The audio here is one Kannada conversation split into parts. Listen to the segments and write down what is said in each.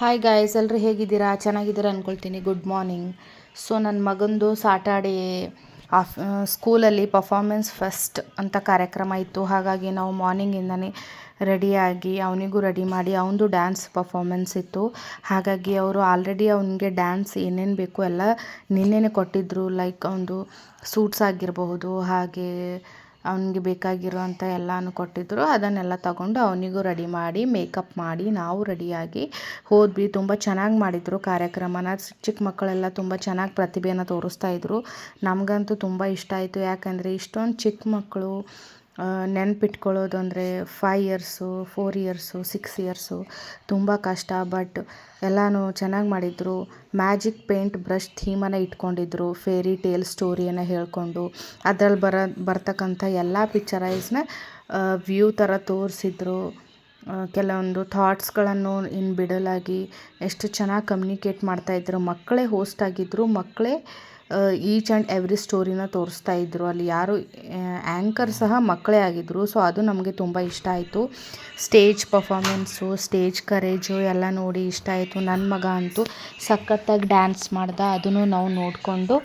ಹಾಯ್ ಗಾಯ್ಸ್, ಎಲ್ಲರೂ ಹೇಗಿದ್ದೀರಾ? ಚೆನ್ನಾಗಿದ್ದೀರಾ ಅಂದ್ಕೊಳ್ತೀನಿ. Good morning. ಸೊ ನನ್ನ ಮಗಂದು ಸಾಟರ್ಡೇ ಸ್ಕೂಲಲ್ಲಿ ಪರ್ಫಾರ್ಮೆನ್ಸ್ ಫೆಸ್ಟ್ ಅಂತ ಕಾರ್ಯಕ್ರಮ ಇತ್ತು. ಹಾಗಾಗಿ ನಾವು ಮಾರ್ನಿಂಗಿಂದನೇ ರೆಡಿಯಾಗಿ ಅವನಿಗೂ ರೆಡಿ ಮಾಡಿ ಅವನದು ಡ್ಯಾನ್ಸ್ ಪರ್ಫಾರ್ಮೆನ್ಸ್ ಇತ್ತು. ಹಾಗಾಗಿ ಅವರು ಆಲ್ರೆಡಿ ಅವನಿಗೆ ಡ್ಯಾನ್ಸ್ ಏನೇನು ಬೇಕು ಎಲ್ಲ ನಿನ್ನೆನೇ ಕೊಟ್ಟಿದ್ದರು. ಲೈಕ್ ಅವನದು ಸೂಟ್ಸ್ ಆಗಿರಬಹುದು, ಹಾಗೆ ಅವನಿಗೆ ಬೇಕಾಗಿರುವಂಥ ಎಲ್ಲನೂ ಕೊಟ್ಟಿದ್ದರು. ಅದನ್ನೆಲ್ಲ ತಗೊಂಡು ಅವನಿಗೂ ರೆಡಿ ಮಾಡಿ ಮೇಕಪ್ ಮಾಡಿ ನಾವು ರೆಡಿಯಾಗಿ ಹೋದ್ವಿ. ತುಂಬ ಚೆನ್ನಾಗಿ ಮಾಡಿದರು ಕಾರ್ಯಕ್ರಮನ. ಚಿಕ್ಕ ಮಕ್ಕಳೆಲ್ಲ ತುಂಬ ಚೆನ್ನಾಗಿ ಪ್ರತಿಭೆಯನ್ನು ತೋರಿಸ್ತಾಯಿದ್ರು. ನಮಗಂತೂ ತುಂಬ ಇಷ್ಟ ಆಯಿತು. ಯಾಕಂದರೆ ಇಷ್ಟೊಂದು ಚಿಕ್ಕ ಮಕ್ಕಳು ನೆನಪಿಟ್ಕೊಳ್ಳೋದು ಅಂದರೆ 5 ಇಯರ್ಸು, 4 ಇಯರ್ಸು, 6 ಇಯರ್ಸು ತುಂಬ ಕಷ್ಟ. ಬಟ್ ಎಲ್ಲನೂ ಚೆನ್ನಾಗಿ ಮಾಡಿದರು. ಮ್ಯಾಜಿಕ್ ಪೇಂಟ್ ಬ್ರಷ್ ಥೀಮನ್ನು ಇಟ್ಕೊಂಡಿದ್ರು. ಫೇರಿ ಟೇಲ್ ಸ್ಟೋರಿಯನ್ನು ಹೇಳಿಕೊಂಡು ಅದರಲ್ಲಿ ಬರ್ತಕ್ಕಂಥ ಎಲ್ಲ ಪಿಕ್ಚರೈಸ್ನ ವ್ಯೂ ಥರ ತೋರಿಸಿದ್ರು. ಕೆಲವೊಂದು ಥಾಟ್ಸ್ಗಳನ್ನು ಬಿಡಲಾಗಿ ಎಷ್ಟು ಚೆನ್ನಾಗಿ ಕಮ್ಯುನಿಕೇಟ್ ಮಾಡ್ತಾಯಿದ್ರು. ಮಕ್ಕಳೇ ಹೋಸ್ಟ್ ಆಗಿದ್ದರು. ಮಕ್ಕಳೇ ಈಚ್ ಆ್ಯಂಡ್ ಎವ್ರಿ ಸ್ಟೋರಿನ ತೋರಿಸ್ತಾಯಿದ್ರು. ಅಲ್ಲಿ ಯಾರು ಆ್ಯಂಕರ್ ಸಹ ಮಕ್ಕಳೇ ಆಗಿದ್ದರು. ಸೊ ಅದು ನಮಗೆ ತುಂಬ ಇಷ್ಟ ಆಯಿತು. ಸ್ಟೇಜ್ ಪರ್ಫಾರ್ಮೆನ್ಸು, ಸ್ಟೇಜ್ ಕರೇಜು ಎಲ್ಲ ನೋಡಿ ಇಷ್ಟ ಆಯಿತು. ನನ್ನ ಮಗ ಅಂತೂ ಸಖತ್ತಾಗಿ ಡ್ಯಾನ್ಸ್ ಮಾಡ್ದ. ಅದನ್ನು ನಾವು ನೋಡಿಕೊಂಡು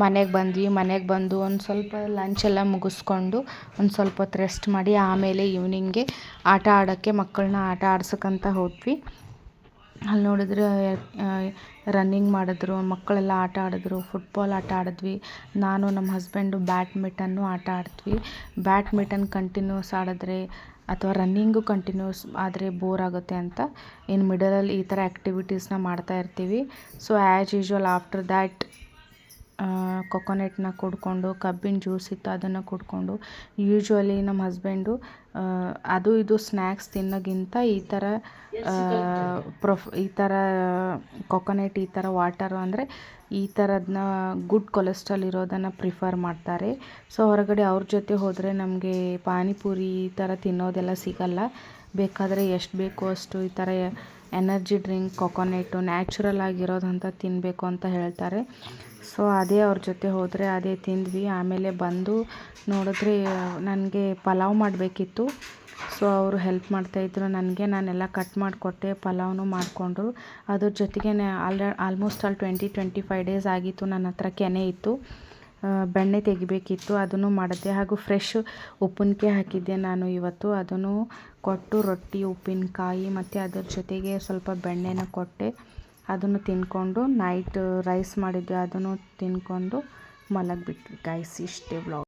ಮನೆಗೆ ಬಂದ್ವಿ. ಮನೆಗೆ ಬಂದು ಒಂದು ಸ್ವಲ್ಪ ಲಂಚೆಲ್ಲ ಮುಗಿಸ್ಕೊಂಡು ಒಂದು ಸ್ವಲ್ಪ ಹೊತ್ತು ರೆಸ್ಟ್ ಮಾಡಿ ಆಮೇಲೆ ಈವ್ನಿಂಗ್ಗೆ ಆಟ ಆಡೋಕ್ಕೆ ಮಕ್ಕಳನ್ನ ಆಟ ಆಡ್ಸೋಕ್ಕಂತ ಹೋದ್ವಿ. ಅಲ್ಲಿ ನೋಡಿದ್ರೆ ರನ್ನಿಂಗ್ ಮಾಡಿದ್ರು, ಮಕ್ಕಳೆಲ್ಲ ಆಟ ಆಡಿದ್ರು, ಫುಟ್ಬಾಲ್ ಆಟ ಆಡಿದ್ವಿ. ನಾನು ನಮ್ಮ ಹಸ್ಬೆಂಡು ಬ್ಯಾಡ್ಮಿಟನ್ನು ಆಟ ಆಡಿದ್ವಿ. ಬ್ಯಾಡ್ಮಿಟನ್ ಕಂಟಿನ್ಯೂಸ್ ಆಡಿದ್ರೆ ಅಥವಾ ರನ್ನಿಂಗು ಕಂಟಿನ್ಯೂಸ್ ಆದರೆ ಬೋರ್ ಆಗುತ್ತೆ ಅಂತ ಇನ್ನು ಮಿಡಲಲ್ಲಿ ಈ ಥರ ಆ್ಯಕ್ಟಿವಿಟೀಸ್ನ ಮಾಡ್ತಾ ಇರ್ತೀವಿ. So as usual after that ಕೊಕೊನೆಟ್ನ ಕುಡ್ಕೊಂಡು, ಕಬ್ಬಿನ ಜ್ಯೂಸ್ ಇತ್ತು ಅದನ್ನು ಕುಡ್ಕೊಂಡು, ಯೂಶ್ವಲಿ ನಮ್ಮ ಹಸ್ಬೆಂಡು ಅದು ಇದು ಸ್ನ್ಯಾಕ್ಸ್ ತಿನ್ನೋಕ್ಕಿಂತ ಈ ಥರ ಕೊಕೊನೆಟ್, ಈ ಥರ ವಾಟರು ಅಂದರೆ ಈ ಥರದನ್ನ ಗುಡ್ ಕೊಲೆಸ್ಟ್ರಾಲ್ ಇರೋದನ್ನು ಪ್ರಿಫರ್ ಮಾಡ್ತಾರೆ. ಸೊ ಹೊರಗಡೆ ಅವ್ರ ಜೊತೆ ಹೋದರೆ ನಮಗೆ ಪಾನಿಪುರಿ ಈ ಥರ ತಿನ್ನೋದೆಲ್ಲ ಸಿಗಲ್ಲ. ಬೇಕಾದರೆ ಎಷ್ಟು ಬೇಕೋ ಅಷ್ಟು ಈ ಥರ ಎನರ್ಜಿ ಡ್ರಿಂಕ್, ಕೊಕೊನೆಟ್ಟು ನ್ಯಾಚುರಲ್ ಆಗಿರೋದಂತ ತಿನ್ನಬೇಕು ಅಂತ ಹೇಳ್ತಾರೆ. ಸೊ ಅದೇ ಅವ್ರ ಜೊತೆ ಹೋದರೆ ಅದೇ ತಿಂದ್ವಿ. ಆಮೇಲೆ ಬಂದು ನೋಡಿದ್ರೆ ನನಗೆ ಪಲಾವ್ ಮಾಡಬೇಕಿತ್ತು. ಸೊ ಅವರು ಹೆಲ್ಪ್ ಮಾಡ್ತಾಯಿದ್ರು ನನಗೆ. ನಾನೆಲ್ಲ ಕಟ್ ಮಾಡಿಕೊಟ್ಟೆ, ಪಲಾವ್ನು ಮಾಡಿಕೊಂಡ್ರು. ಅದ್ರ ಜೊತೆಗೆ ಆಲ್ಮೋಸ್ಟ್ 25 ಡೇಸ್ ಆಗಿತ್ತು ನನ್ನ ಹತ್ರ ಕೆನೆ ಇತ್ತು. ಬೆಣ್ಣೆ ತೆಗಿಬೇಕಿತ್ತು, ಅದನ್ನು ಮಾಡಿದೆ. ಹಾಗೂ ಫ್ರೆಶ್ ಉಪ್ಪಿನಕಾಯಿ ಹಾಕಿದ್ದೆ ನಾನು ಇವತ್ತು. ಅದನ್ನು ಕೊಟ್ಟು ರೊಟ್ಟಿ, ಉಪ್ಪಿನಕಾಯಿ ಮತ್ತು ಅದರ ಜೊತೆಗೆ ಸ್ವಲ್ಪ ಬೆಣ್ಣೆನ ಕೊಟ್ಟೆ. ಅದನ್ನು ತಿಂದ್ಕೊಂಡು ನೈಟ್ ರೈಸ್ ಮಾಡಿದ್ದೆ, ಅದನ್ನು ತಿಂದ್ಕೊಂಡು ಮಲಗಿಬಿಟ್ವಿ ಗೈಸ್. ಇಷ್ಟೇ ವ್ಲಾಗ್.